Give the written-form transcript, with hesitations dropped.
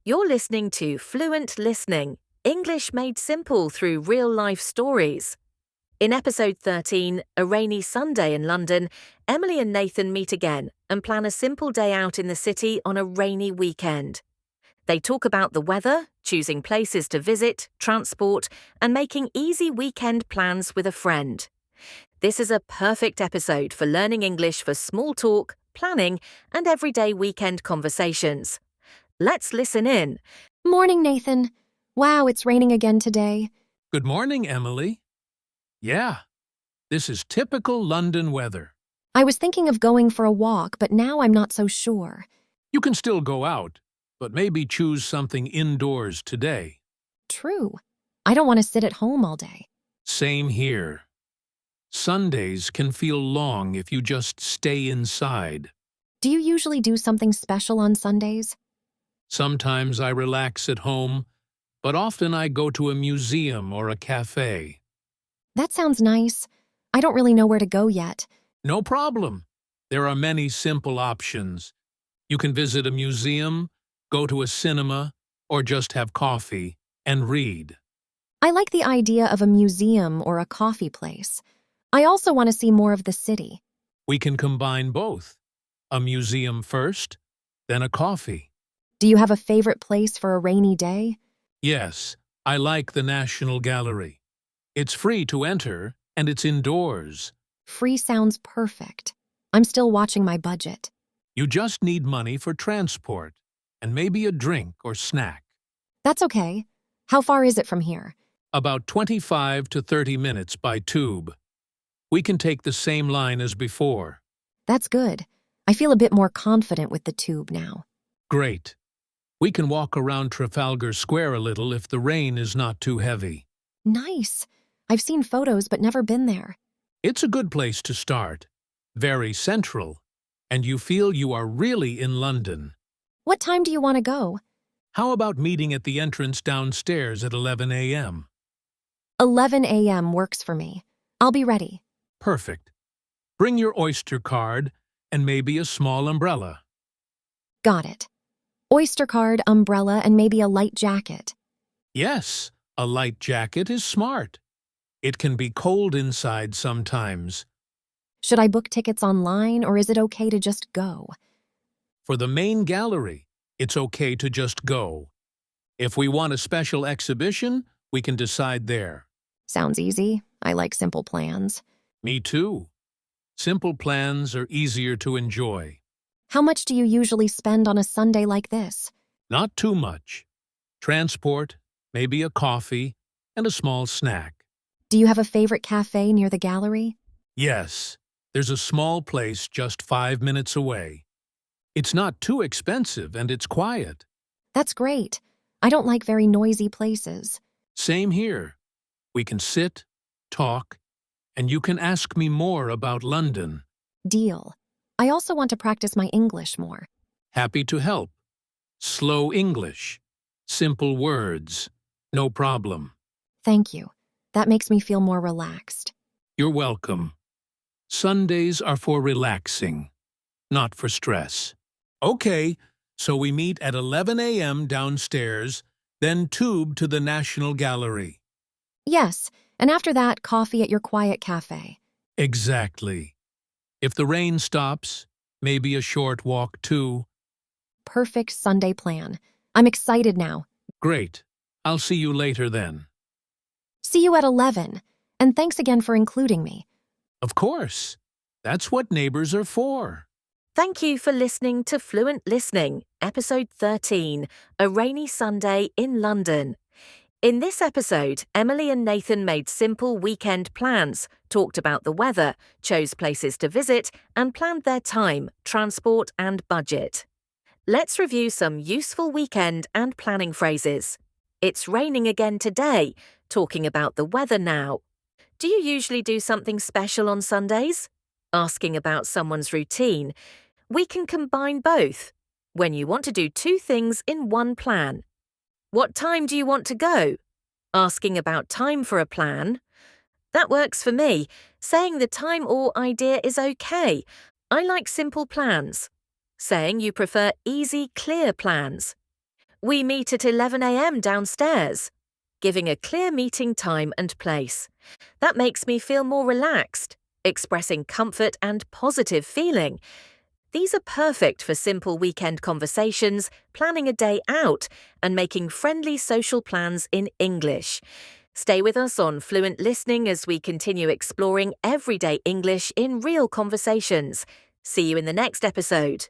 You're listening to Fluent Listening, English made simple through real-life stories. In episode 13, A Rainy Sunday in London, Emily and Nathan meet again and plan a simple day out in the city on a rainy weekend. They talk about the weather, choosing places to visit, transport, and making easy weekend plans with a friend. This is a perfect episode for learning English for small talk, planning, and everyday weekend conversations. Let's listen in. Morning, Nathan. Wow, it's raining again today. Good morning, Emily. Yeah, this is typical London weather. I was thinking of going for a walk, but now I'm not so sure. You can still go out, but maybe choose something indoors today. True. I don't want to sit at home all day. Same here. Sundays can feel long if you just stay inside. Do you usually do something special on Sundays? Sometimes I relax at home, but often I go to a museum or a cafe. That sounds nice. I don't really know where to go yet. No problem. There are many simple options. You can visit a museum, go to a cinema, or just have coffee and read. I like the idea of a museum or a coffee place. I also want to see more of the city. We can combine both. A museum first, then a coffee. Do you have a favorite place for a rainy day? Yes, I like the National Gallery. It's free to enter, and it's indoors. Free sounds perfect. I'm still watching my budget. You just need money for transport, and maybe a drink or snack. That's okay. How far is it from here? About 25 to 30 minutes by tube. We can take the same line as before. That's good. I feel a bit more confident with the tube now. Great. We can walk around Trafalgar Square a little if the rain is not too heavy. Nice. I've seen photos but never been there. It's a good place to start. Very central. And you feel you are really in London. What time do you want to go? How about meeting at the entrance downstairs at 11 a.m.? 11 a.m. works for me. I'll be ready. Perfect. Bring your Oyster card and maybe a small umbrella. Got it. Oyster card, umbrella, and maybe a light jacket. Yes, a light jacket is smart. It can be cold inside sometimes. Should I book tickets online or is it okay to just go? For the main gallery, it's okay to just go. If we want a special exhibition, we can decide there. Sounds easy. I like simple plans. Me too. Simple plans are easier to enjoy. How much do you usually spend on a Sunday like this? Not too much. Transport, maybe a coffee, and a small snack. Do you have a favorite cafe near the gallery? Yes, there's a small place just 5 minutes away. It's not too expensive and it's quiet. That's great. I don't like very noisy places. Same here. We can sit, talk, and you can ask me more about London. Deal. I also want to practice my English more. Happy to help. Slow English. Simple words. No problem. Thank you. That makes me feel more relaxed. You're welcome. Sundays are for relaxing, not for stress. Okay, so we meet at 11 a.m. downstairs, then tube to the National Gallery. Yes, and after that, coffee at your quiet cafe. Exactly. If the rain stops, maybe a short walk too. Perfect Sunday plan. I'm excited now. Great. I'll see you later then. See you at 11. And thanks again for including me. Of course. That's what neighbors are for. Thank you for listening to Fluent Listening, episode 13, A Rainy Sunday in London. In this episode, Emily and Nathan made simple weekend plans, talked about the weather, chose places to visit, and planned their time, transport, and budget. Let's review some useful weekend and planning phrases. It's raining again today, talking about the weather now. Do you usually do something special on Sundays? Asking about someone's routine. We can combine both. When you want to do two things in one plan. What time do you want to go? Asking about time for a plan. That works for me. Saying the time or idea is okay. I like simple plans. Saying you prefer easy, clear plans. We meet at 11 a.m. downstairs, giving a clear meeting time and place. That makes me feel more relaxed, expressing comfort and positive feeling. These are perfect for simple weekend conversations, planning a day out, and making friendly social plans in English. Stay with us on Fluent Listening as we continue exploring everyday English in real conversations. See you in the next episode.